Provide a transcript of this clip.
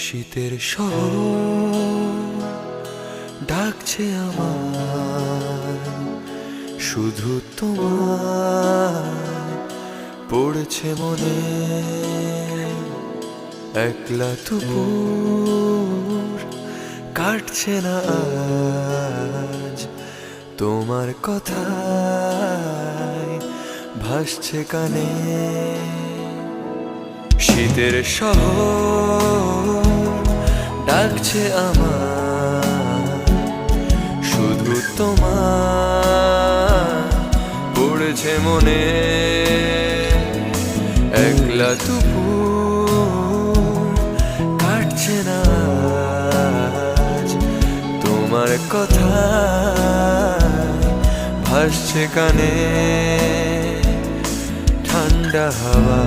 শীতের শহর ডাকছে আমার, শুধু তোমার পড়ছে মনে। একলা দুপুর কাটছে না আজ, তোমার কথায় ভাসছে কানে। শীতের শহর ডাকছে আমার, শুধু তোমার পড়েছে মনে। একলা দুপুর কাটছে না আজ, তোমার কথায় ভাসছে কানে। ঠান্ডা হাওয়া